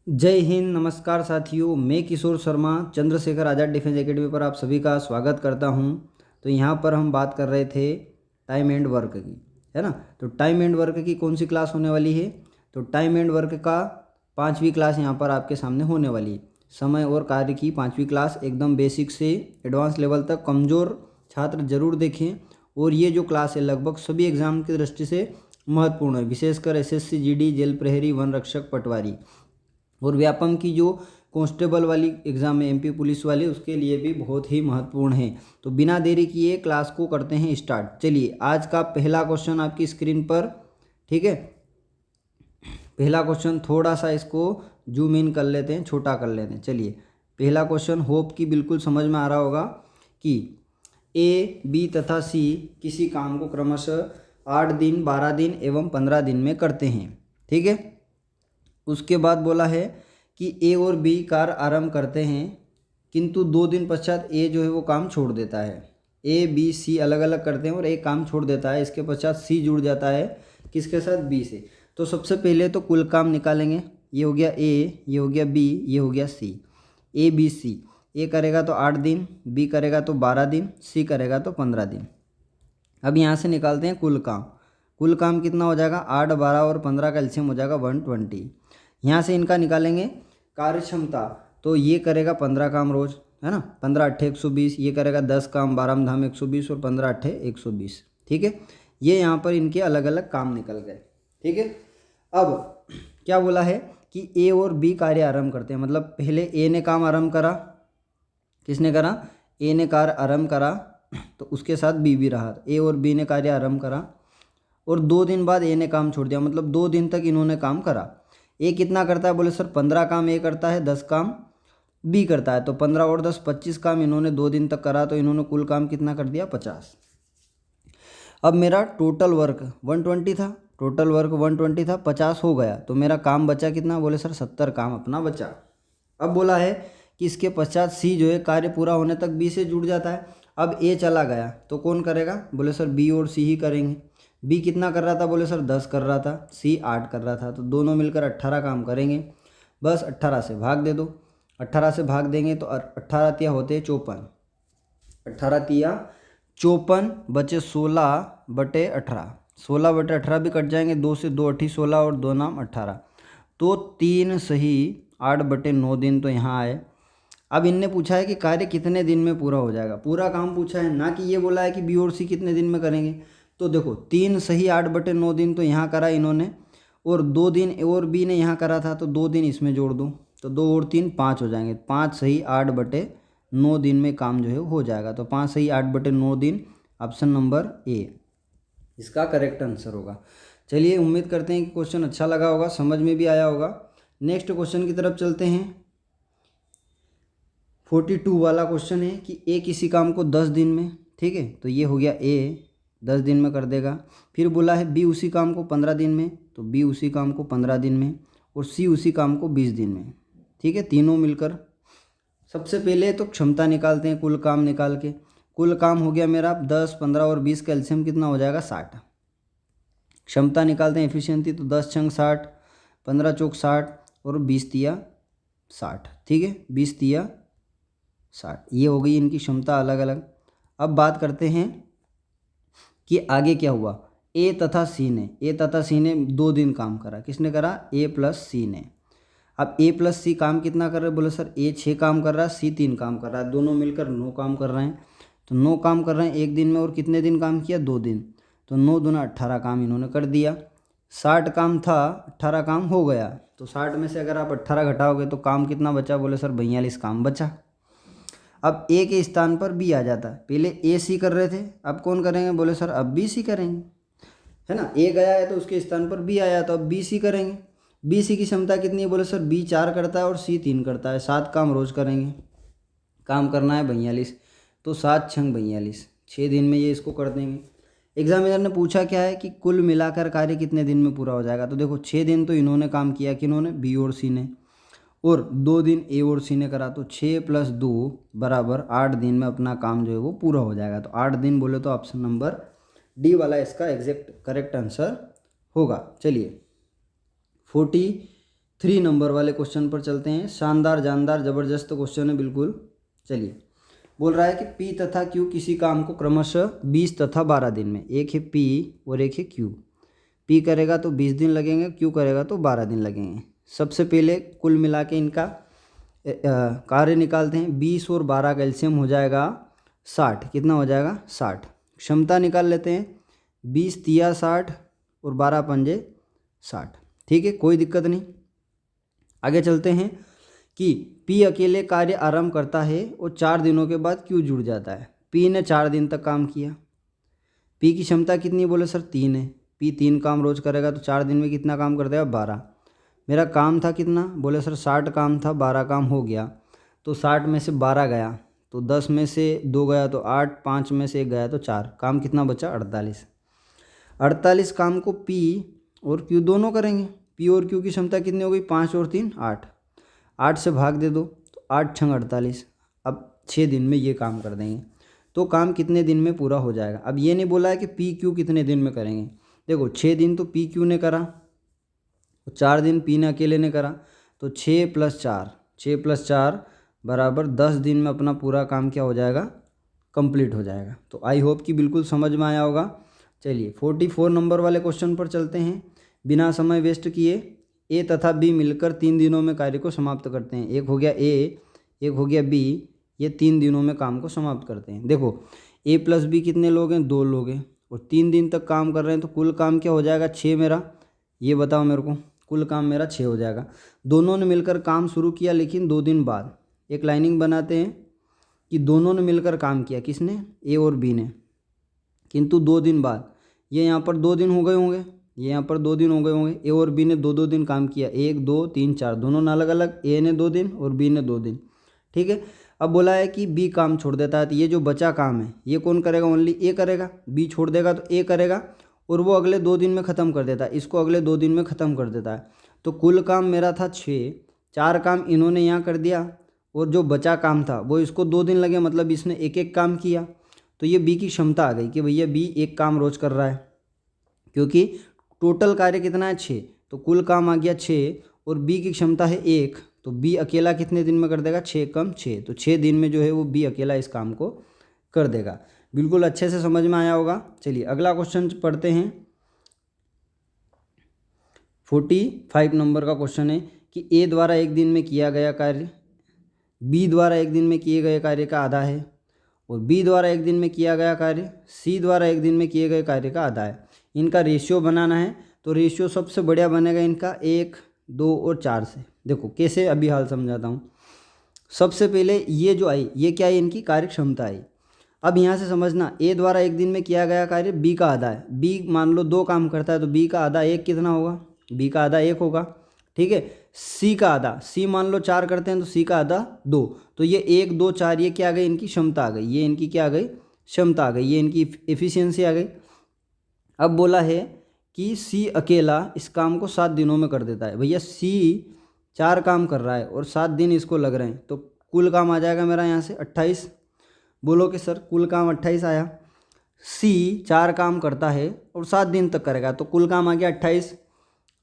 जय हिंद। नमस्कार साथियों, मैं किशोर शर्मा चंद्रशेखर आज़ाद डिफेंस एकेडमी पर आप सभी का स्वागत करता हूं। तो यहां पर हम बात कर रहे थे टाइम एंड वर्क की, है ना। तो टाइम एंड वर्क की कौन सी क्लास होने वाली है? तो टाइम एंड वर्क का 5वीं क्लास यहां पर आपके सामने होने वाली है। समय और कार्य की 5वीं क्लास एकदम बेसिक से एडवांस लेवल तक कमज़ोर छात्र जरूर देखें। और ये जो क्लास है लगभग सभी एग्जाम की दृष्टि से महत्वपूर्ण है, विशेषकर एसएससी, जीडी, जेल प्रहरी, वन रक्षक, पटवारी और व्यापम की जो कांस्टेबल वाली एग्ज़ाम है, एमपी पुलिस वाली, उसके लिए भी बहुत ही महत्वपूर्ण है। तो बिना देरी किए क्लास को करते हैं स्टार्ट। चलिए, आज का पहला क्वेश्चन आपकी स्क्रीन पर, ठीक है। पहला क्वेश्चन थोड़ा सा इसको जूम इन कर लेते हैं, छोटा कर लेते हैं। चलिए, पहला क्वेश्चन होप कि बिल्कुल समझ में आ रहा होगा कि ए, बी तथा सी किसी काम को क्रमशः 8 दिन, 12 दिन एवं 15 दिन में करते हैं, ठीक है। उसके बाद बोला है कि ए और बी कार्य आरंभ करते हैं, किंतु 2 दिन पश्चात ए जो है वो काम छोड़ देता है। ए, बी, सी अलग अलग करते हैं और ए काम छोड़ देता है। इसके पश्चात सी जुड़ जाता है किसके साथ? बी से। तो सबसे पहले तो कुल काम निकालेंगे। ये हो गया ए, ये हो गया बी, ये हो गया सी। ए, बी, सी। ए करेगा तो 8 दिन, बी करेगा तो 12 दिन, सी करेगा तो 15 दिन। अब यहाँ से निकालते हैं कुल काम। कुल काम कितना हो जाएगा? 8, 12 और 15 का एलसीएम हो जाएगा 120। यहाँ से इनका निकालेंगे कार्य क्षमता। तो ये करेगा 15 काम रोज, है ना। 15 अट्ठे 120, ये करेगा 10 काम, 12 धाम 120 और 15 अट्ठे 120, ठीक है। ये यहाँ पर इनके अलग अलग काम निकल गए, ठीक है। अब क्या बोला है कि ए और बी कार्य आरंभ करते हैं, मतलब पहले ए ने काम आरंभ करा। किसने करा? ए ने कार्य आरंभ करा, तो उसके साथ बी भी रहा। ए और बी ने कार्य आरंभ करा और 2 दिन बाद ए ने काम छोड़ दिया, मतलब 2 दिन तक इन्होंने काम करा। ए कितना करता है? बोले सर 15 काम ए करता है, 10 काम बी करता है। तो 15 और 10 25 काम इन्होंने 2 दिन तक करा, तो इन्होंने कुल काम कितना कर दिया? 50। अब मेरा टोटल वर्क 120 था, टोटल वर्क 120 था, 50 हो गया, तो मेरा काम बचा कितना? बोले सर 70 काम अपना बचा। अब बोला है कि इसके पश्चात सी जो है कार्य पूरा होने तक बी से जुड़ जाता है। अब ए चला गया तो कौन करेगा? बोले सर बी और सी ही करेंगे। बी कितना कर रहा था? बोले सर 10 कर रहा था, सी 8 कर रहा था, तो दोनों मिलकर 18 काम करेंगे। बस 18 से भाग दे दो। 18 से भाग देंगे तो 18 तिया होते 54, 18 तिया 54, बचे 16/18। 16/18 भी कट जाएंगे, 2 से 2 अठी 16 और 2 नाम 18, तो 3 सही 8/9 दिन तो यहाँ आए। अब इनने पूछा है कि कार्य कितने दिन में पूरा हो जाएगा, पूरा काम पूछा है, ना कि ये बोला है कि बी और सी कितने दिन में करेंगे। तो देखो 3 सही 8/9 दिन तो यहाँ करा इन्होंने, और 2 दिन ए और बी ने यहाँ करा था, तो 2 दिन इसमें जोड़ दो, तो 2 और 3 5 हो जाएंगे। 5 सही 8/9 दिन में काम जो है हो जाएगा। तो 5 सही 8/9 दिन, ऑप्शन नंबर ए इसका करेक्ट आंसर होगा। चलिए, उम्मीद करते हैं कि क्वेश्चन अच्छा लगा होगा, समझ में भी आया होगा। नेक्स्ट क्वेश्चन की तरफ चलते हैं। 42 वाला क्वेश्चन है कि ए किसी काम को 10 दिन में, ठीक है, तो ये हो गया ए 10 दिन में कर देगा। फिर बोला है बी उसी काम को 15 दिन में, तो बी उसी काम को 15 दिन में, और सी उसी काम को 20 दिन में, ठीक है, तीनों मिलकर। सबसे पहले तो क्षमता निकालते हैं, कुल काम निकाल के। कुल काम हो गया मेरा 10, 15 और 20 का एलसीएम कितना हो जाएगा? 60। क्षमता निकालते हैं एफिशिएंसी, तो 10 छंग 60, 15 चौक 60 और 20 तिया 60, ठीक है, 20 तिया 60। ये हो गई इनकी क्षमता अलग अलग। अब बात करते हैं कि आगे क्या हुआ। ए तथा सी ने 2 दिन काम करा। किसने करा? ए प्लस सी ने। अब ए प्लस सी काम कितना कर रहे हैं? बोले सर ए 6 काम कर रहा है, सी 3 काम कर रहा है, दोनों मिलकर 9 काम कर रहे हैं। तो 9 काम कर रहे हैं एक दिन में, और कितने दिन काम किया? 2 दिन। तो 9 दूना 18 काम इन्होंने कर दिया। 60 काम था, 18 काम हो गया, तो 60 में से अगर आप 18 घटाओगे तो काम कितना बचा? बोले सर 42 काम बचा। अब ए के स्थान पर बी आ जाता है। पहले ए सी कर रहे थे, अब कौन करेंगे? बोले सर अब बी सी करेंगे, है ना। ए गया है तो उसके स्थान पर बी आया, तो अब बी सी करेंगे। बी सी की क्षमता कितनी है? बोले सर बी 4 करता है और सी 3 करता है, 7 काम रोज करेंगे। काम करना है 42, तो 7 छंग 42, 6 दिन में ये इसको कर देंगे। एग्जामिनर ने पूछा क्या है कि कुल मिलाकर कार्य कितने दिन में पूरा हो जाएगा। तो देखो 6 दिन तो इन्होंने काम किया, किन्होंने? बी और सी ने, और 2 दिन ए और सी ने करा, तो 6 + 2 = 8 दिन में अपना काम जो है वो पूरा हो जाएगा। तो 8 दिन बोले तो ऑप्शन नंबर डी वाला इसका एग्जैक्ट करेक्ट आंसर होगा। चलिए, 3 नंबर वाले क्वेश्चन पर चलते हैं। शानदार जानदार ज़बरदस्त क्वेश्चन है बिल्कुल। चलिए, बोल रहा है कि पी तथा क्यू किसी काम को क्रमशः 20 तथा 12 दिन में, एक है पी और एक है क्यू। पी करेगा तो 20 दिन लगेंगे, क्यू करेगा तो 12 दिन लगेंगे। सबसे पहले कुल मिला के इनका कार्य निकालते हैं। 20 और 12 का एलसीएम हो जाएगा 60। कितना हो जाएगा? 60। क्षमता निकाल लेते हैं। 20 तिया 60 और 12 पंजे 60। ठीक है, कोई दिक्कत नहीं। आगे चलते हैं कि पी अकेले कार्य आरंभ करता है और 4 दिनों के बाद क्यू जुड़ जाता है। पी ने 4 दिन तक काम किया। पी की क्षमता कितनी है? बोले सर 3 है। पी 3 काम रोज करेगा तो 4 दिन में कितना काम कर देगा? 12। मेरा काम था कितना? बोले सर 60 काम था, 12 काम हो गया। तो 60 में से 12 गया तो 10 में से 2 गया तो 8, 5 में से 1 गया तो 4। काम कितना बचा? 48। 48 काम को पी और क्यू दोनों करेंगे। पी और क्यू की क्षमता कितनी हो गई? 5 और 3 8। 8 से भाग दे दो तो 8 छंग 48। अब 6 दिन में ये काम कर देंगे तो काम कितने दिन में पूरा हो जाएगा? अब ये नहीं बोला है कि पी क्यू कितने दिन में करेंगे। देखो 6 दिन तो पी क्यू ने करा, 4 दिन पी ने अकेले ने करा, तो 6 + 4, 6 + 4 बराबर 10 दिन में अपना पूरा काम क्या हो जाएगा? कंप्लीट हो जाएगा। तो आई होप कि बिल्कुल समझ में आया होगा। चलिए 44 नंबर वाले क्वेश्चन पर चलते हैं। बिना समय वेस्ट किए ए तथा बी मिलकर 3 दिनों में कार्य को समाप्त करते हैं। एक हो गया ए, एक हो गया बी, ये 3 दिनों में काम को समाप्त करते हैं। देखो ए + बी कितने लोग हैं? 2 लोग हैं और 3 दिन तक काम कर रहे हैं तो कुल काम क्या हो जाएगा? 6 मेरा। ये बताओ मेरे को, कुल काम मेरा 6 हो जाएगा। दोनों ने मिलकर काम शुरू किया लेकिन 2 दिन बाद। एक लाइनिंग बनाते हैं कि दोनों ने मिलकर काम किया। किसने? ए और बी ने, किंतु 2 दिन बाद। ये यहाँ पर 2 दिन हो गए होंगे, ये यहाँ पर 2 दिन हो गए होंगे। ए और बी ने 2-2 दिन काम किया, 1 2 3 4, दोनों ने अलग अलग। ए ने 2 दिन और बी ने 2 दिन। ठीक है, अब बोला है कि बी काम छोड़ देता है तो ये जो बचा काम है ये कौन करेगा? ओनली ए करेगा। बी छोड़ देगा तो ए करेगा और वो अगले 2 दिन में ख़त्म कर देता है, इसको अगले 2 दिन में ख़त्म कर देता है। तो कुल काम मेरा था 6, 4 काम इन्होंने यहाँ कर दिया और जो बचा काम था वो इसको 2 दिन लगे, मतलब इसने एक एक काम किया। तो ये बी की क्षमता आ गई कि भैया बी एक काम रोज कर रहा है, क्योंकि टोटल कार्य कितना है? 6, तो कुल काम आ गया 6 और बी की क्षमता है 1, तो बी अकेला कितने दिन में कर देगा? 6 कम 6, तो 6 दिन में जो है वो बी अकेला इस काम को कर देगा। बिल्कुल अच्छे से समझ में आया होगा। चलिए अगला क्वेश्चन पढ़ते हैं। 45 नंबर का क्वेश्चन है कि ए द्वारा एक दिन में किया गया कार्य बी द्वारा एक दिन में किए गए कार्य का आधा है और बी द्वारा एक दिन में किया गया कार्य सी द्वारा एक दिन में किए गए कार्य का आधा है। इनका रेशियो बनाना है तो रेशियो सबसे बढ़िया बनेगा इनका 1 2 और 4 से। देखो कैसे, अभी हाल समझाता हूँ। सबसे पहले ये जो आई ये क्या है? इनकी कार्य क्षमता आई। अब यहाँ से समझना, ए द्वारा एक दिन में किया गया कार्य बी का आधा है। बी मान लो 2 काम करता है तो बी का आधा 1 कितना होगा? बी का आधा 1 होगा। ठीक है, सी का आधा, सी मान लो 4 करते हैं तो सी का आधा 2, तो ये 1 2 4 ये क्या आ गई? इनकी क्षमता आ गई। ये इनकी क्या आ गई? क्षमता आ गई, ये इनकी एफिशिएंसी आ गई। अब बोला है कि सी अकेला इस काम को 7 दिनों में कर देता है। भैया सी 4 काम कर रहा है और 7 दिन इसको लग रहे हैं, तो कुल काम आ जाएगा मेरा यहाँ से 28। बोलो कि सर कुल काम 28 आया। सी 4 काम करता है और 7 दिन तक करेगा तो कुल काम आ गया 28।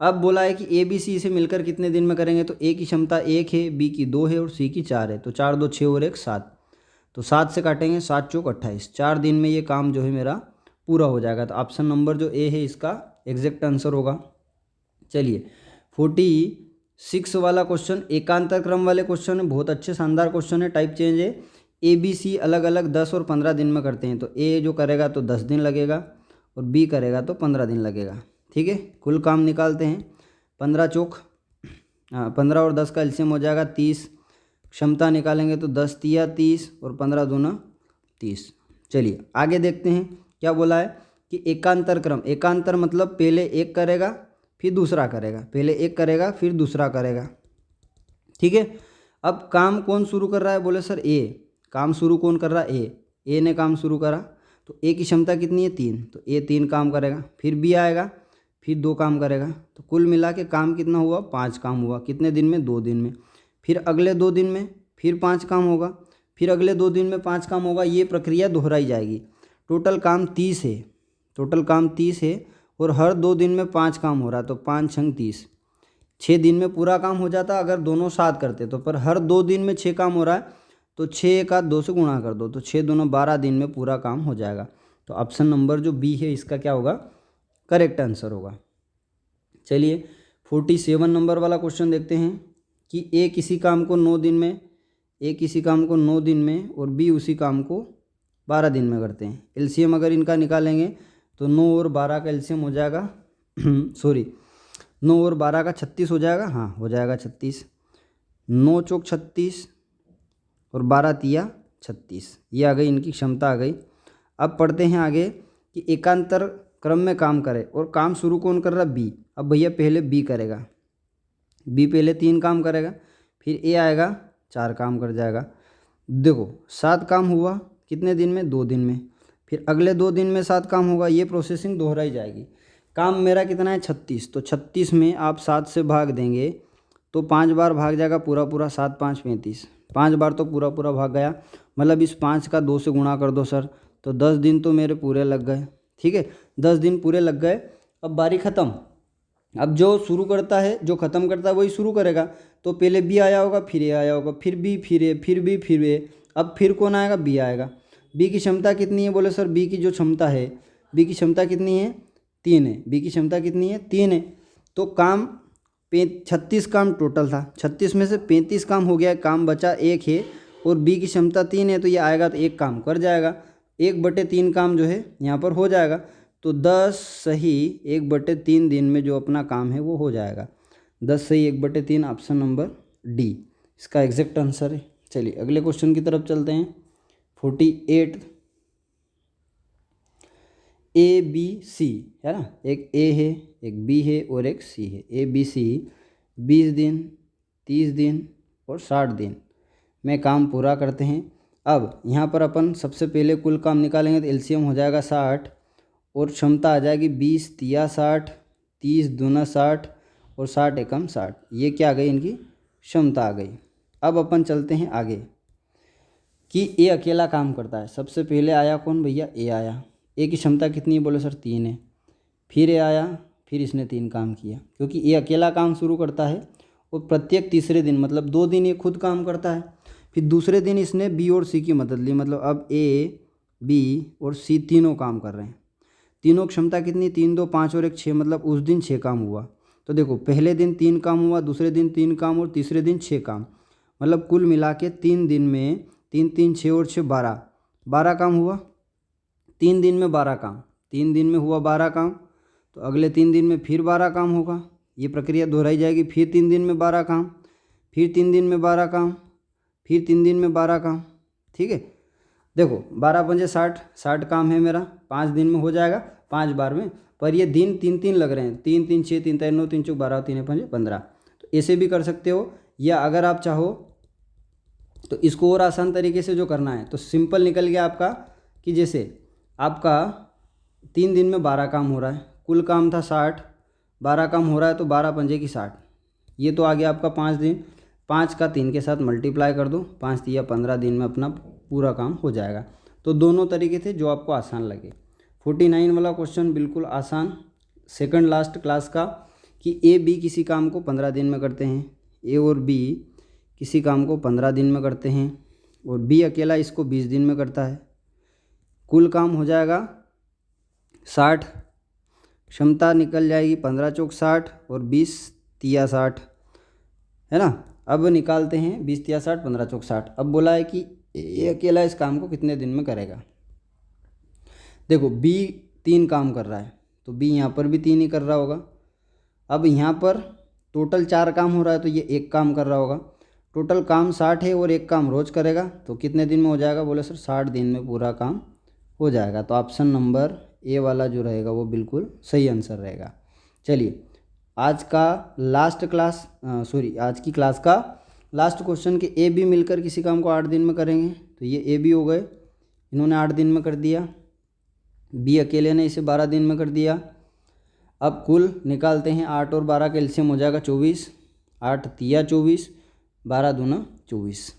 अब बोला है कि ए बी सी से मिलकर कितने दिन में करेंगे? तो ए की क्षमता 1 है, बी की 2 है और सी की 4 है, तो 4 2 6 और 1 7, तो 7 से काटेंगे 7 चौक 28। 4 दिन में ये काम जो है मेरा पूरा हो जाएगा। तो ऑप्शन नंबर जो ए है इसका एग्जैक्ट आंसर होगा। चलिए 46 वाला क्वेश्चन एकांतर क्रम वाले क्वेश्चन है, बहुत अच्छे शानदार क्वेश्चन है। टाइप चेंज है, ए बी सी अलग अलग 10 और 15 दिन में करते हैं, तो ए जो करेगा तो 10 दिन लगेगा और बी करेगा तो 15 दिन लगेगा। ठीक है, कुल काम निकालते हैं। 15 चौक 15 और 10 का एलसीएम हो जाएगा 30। क्षमता निकालेंगे तो 10 तिया 30 और 15 दूना 30। चलिए आगे देखते हैं क्या बोला है कि एकांतर क्रम। एकांतर मतलब पहले एक करेगा फिर दूसरा करेगा, पहले एक करेगा फिर दूसरा करेगा। ठीक है, अब काम कौन शुरू कर रहा है? बोले सर ए। काम शुरू कौन कर रहा है? ए ने काम शुरू करा, तो ए की क्षमता कितनी है? 3, तो ए 3 काम करेगा, फिर बी आएगा फिर 2 काम करेगा, तो कुल मिला के काम कितना हुआ? 5 काम हुआ। कितने दिन में? 2 दिन में। फिर अगले 2 दिन में फिर 5 काम होगा, फिर अगले 2 दिन में 5 काम होगा। ये प्रक्रिया दोहराई जाएगी। टोटल काम 30 है, टोटल काम 30 है और हर 2 दिन में 5 काम हो रहा है, तो 5 छंग 30। 6 दिन में पूरा काम हो जाता अगर दोनों साथ करते तो, पर हर 2 दिन में 6 काम हो रहा है तो 6 का 2 से गुणा कर दो तो 6 दूना 12 दिन में पूरा काम हो जाएगा। तो ऑप्शन नंबर जो बी है इसका क्या होगा, करेक्ट आंसर होगा। चलिए 47 नंबर वाला क्वेश्चन देखते हैं कि ए किसी काम को 9 दिन में, ए किसी काम को 9 दिन में और बी उसी काम को 12 दिन में करते हैं। एलसीएम अगर इनका निकालेंगे तो 9 और 12 का एलसीएम हो जाएगा सॉरी 9 और 12 का 36 हो जाएगा, हाँ हो जाएगा 36। 9 चौक 36 और 12 तिया 36, ये आ गई इनकी क्षमता आ गई। अब पढ़ते हैं आगे कि एकांतर क्रम में काम करे और काम शुरू कौन कर रहा है, बी। अब भैया पहले बी करेगा, बी पहले 3 काम करेगा, फिर ए आएगा 4 काम कर जाएगा। देखो 7 काम हुआ कितने दिन में, 2 दिन में, फिर अगले 2 दिन में 7 काम होगा, ये प्रोसेसिंग दोहराई जाएगी। काम मेरा कितना है 36, तो 36 में आप 7 से भाग देंगे तो 5 बार भाग जाएगा पूरा पूरा, 7 5 35, 5 बार तो पूरा पूरा भाग गया, मतलब इस 5 का 2 से गुणा कर दो सर, तो 10 दिन तो मेरे पूरे लग गए। ठीक है 10 दिन पूरे लग गए। अब बारी ख़त्म, अब जो शुरू करता है जो ख़त्म करता है वही शुरू करेगा। तो पहले बी आया होगा, फिर ए आया होगा, फिर बी, फिर ए, फिर बी, फिर ए, अब फिर कौन आएगा, बी आएगा। बी की क्षमता कितनी है, बोले सर बी की जो क्षमता है, बी की क्षमता कितनी है, 3 है। बी की क्षमता कितनी है, 3 है। तो काम 36 काम टोटल था, 36 में से 35 काम हो गया, काम बचा 1 है और बी की क्षमता 3 है, तो ये आएगा तो 1 काम कर जाएगा, 1/3 काम जो है यहाँ पर हो जाएगा। तो 10 सही 1/3 दिन में जो अपना काम है वो हो जाएगा। 10 सही 1/3 ऑप्शन नंबर डी इसका एग्जैक्ट आंसर है। चलिए अगले क्वेश्चन की तरफ चलते हैं। 48 ए बी सी है ना, एक ए है एक बी है और एक सी है। ए बी सी 20 दिन 30 दिन और 60 दिन में काम पूरा करते हैं। अब यहाँ पर अपन सबसे पहले कुल काम निकालेंगे तो एलसीएम हो जाएगा 60 और क्षमता आ जाएगी 20 तिया 60, 30 दूना 60 और 60 एकम 60, ये क्या आ गई इनकी क्षमता आ गई। अब अपन चलते हैं आगे कि ए अकेला काम करता है। सबसे पहले आया कौन भैया, ए आया। ए की क्षमता कितनी है, बोले सर 3 है। फिर ए आया, फिर इसने 3 काम किया, क्योंकि ए अकेला काम शुरू करता है और प्रत्येक तीसरे दिन मतलब 2 दिन ये खुद काम करता है, फिर दूसरे दिन इसने बी और सी की मदद ली, मतलब अब ए बी और सी तीनों काम कर रहे हैं। तीनों क्षमता कितनी, 3 2 5 और 1 6, मतलब उस दिन 6 काम हुआ। तो देखो पहले दिन 3 काम हुआ, दूसरे दिन 3 काम और तीसरे दिन 6 काम, मतलब कुल मिला के 3 दिन में 3 3 6 और 6 12 काम हुआ। 3 दिन में 12 काम, 3 दिन में हुआ 12 काम, तो अगले 3 दिन में फिर 12 काम होगा, ये प्रक्रिया दोहराई जाएगी। फिर 3 दिन में 12 काम, फिर 3 दिन में 12 काम, फिर 3 दिन में 12 काम। ठीक है देखो 12 पंजे 60, 60 काम है मेरा, 5 दिन में हो जाएगा 5 बार में, पर ये दिन 3 3 लग रहे हैं, 3 3 6 3 3 9 3 चौक 12 3 पंजे 15। तो ऐसे भी कर सकते हो, या अगर आप चाहो तो इसको और आसान तरीके से जो करना है तो सिंपल निकल गया आपका कि जैसे आपका 3 दिन में 12 काम हो रहा है, कुल काम था 60, 12 काम हो रहा है तो 12 पंजे की 60, ये तो आ गया आपका 5 दिन। 5 का 3 के साथ मल्टीप्लाई कर दो, 5 या 15 दिन में अपना पूरा काम हो जाएगा। तो दोनों तरीके थे जो आपको आसान लगे। 49 वाला क्वेश्चन बिल्कुल आसान, सेकंड लास्ट क्लास का, कि ए बी किसी काम को 15 दिन में करते हैं, ए और बी किसी काम को 15 दिन में करते हैं और बी अकेला इसको 20 दिन में करता है। कुल काम हो जाएगा 60, क्षमता निकल जाएगी 15 चौक 60 और 20 तिया 60 है ना। अब निकालते हैं 20 तिया 60 15 चौक 60। अब बोला है कि ये अकेला इस काम को कितने दिन में करेगा। देखो बी 3 काम कर रहा है तो बी यहाँ पर भी 3 ही कर रहा होगा। अब यहाँ पर टोटल 4 काम हो रहा है तो ये 1 काम कर रहा होगा। टोटल काम 60 है और 1 काम रोज़ करेगा, तो कितने दिन में हो जाएगा, बोले सर 60 दिन में पूरा काम हो जाएगा। तो ऑप्शन नंबर ए वाला जो रहेगा वो बिल्कुल सही आंसर रहेगा। चलिए आज का लास्ट क्लास आज की क्लास का लास्ट क्वेश्चन के ए बी मिलकर किसी काम को 8 दिन में करेंगे, तो ये ए बी हो गए, इन्होंने 8 दिन में कर दिया, बी अकेले ने इसे 12 दिन में कर दिया। अब कुल निकालते हैं, 8 और 12 का एलसीएम हो जाएगा 24, 8 तिया 24, 12 दूना 24।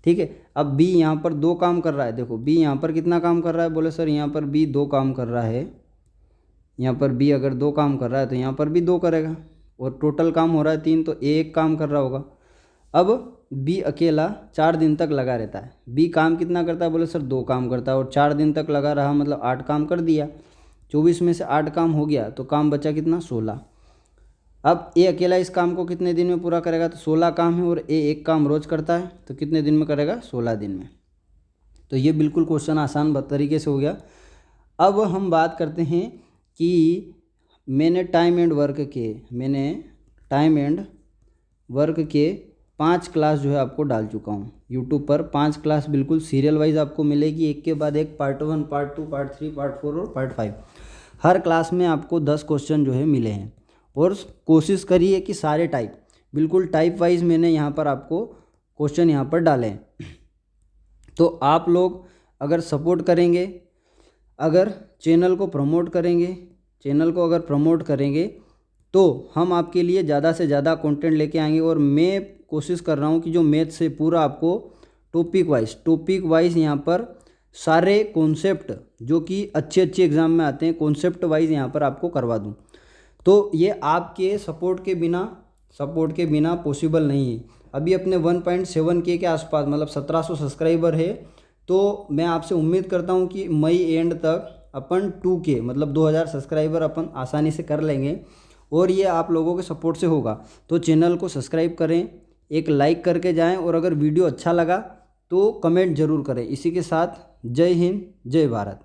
ठीक है अब बी यहाँ पर 2 काम कर रहा है। देखो बी यहाँ पर कितना काम कर रहा है, बोले सर यहाँ पर बी 2 काम कर रहा है। यहाँ पर बी अगर 2 काम कर रहा है तो यहाँ पर भी 2 करेगा और टोटल काम हो रहा है 3, तो ए एक काम कर रहा होगा। अब बी अकेला 4 दिन तक लगा रहता है। बी काम कितना करता है, बोले सर 2 काम करता है, और 4 दिन तक लगा रहा, मतलब 8 काम कर दिया। 24 में से 8 काम हो गया तो काम बचा कितना, 16। अब ए अकेला इस काम को कितने दिन में पूरा करेगा, तो 16 काम है, और ए एक काम रोज करता है, तो कितने दिन में करेगा, 16 दिन में। तो ये बिल्कुल क्वेश्चन आसान तरीके से हो गया। अब हम बात करते हैं कि मैंने टाइम एंड वर्क के 5 क्लास जो है आपको डाल चुका हूँ यूट्यूब पर। 5 क्लास बिल्कुल सीरियल वाइज आपको मिलेगी, एक के बाद एक, पार्ट 1, पार्ट 2, पार्ट 3, पार्ट 4 और पार्ट 5। हर क्लास में आपको 10 क्वेश्चन जो है मिले हैं, और कोशिश करिए कि सारे टाइप, बिल्कुल टाइप वाइज मैंने यहाँ पर आपको क्वेश्चन यहाँ पर डाले हैं। तो आप लोग अगर सपोर्ट करेंगे, अगर चैनल को प्रमोट करेंगे तो हम आपके लिए ज़्यादा से ज़्यादा कंटेंट लेके आएंगे। और मैं कोशिश कर रहा हूँ कि जो मैथ से पूरा आपको टॉपिक वाइज यहाँ पर सारे कॉन्सेप्ट जो कि अच्छे एग्ज़ाम में आते हैं, कॉन्सेप्ट वाइज यहाँ पर आपको करवा दूँ। तो ये आपके सपोर्ट के बिना पॉसिबल नहीं है। अभी अपने 1.7K के आसपास, मतलब 1700 सब्सक्राइबर है। तो मैं आपसे उम्मीद करता हूँ कि मई एंड तक अपन 2K मतलब 2000 सब्सक्राइबर अपन आसानी से कर लेंगे, और ये आप लोगों के सपोर्ट से होगा। तो चैनल को सब्सक्राइब करें, एक लाइक करके जाएं, और अगर वीडियो अच्छा लगा तो कमेंट ज़रूर करें। इसी के साथ जय हिंद, जय भारत।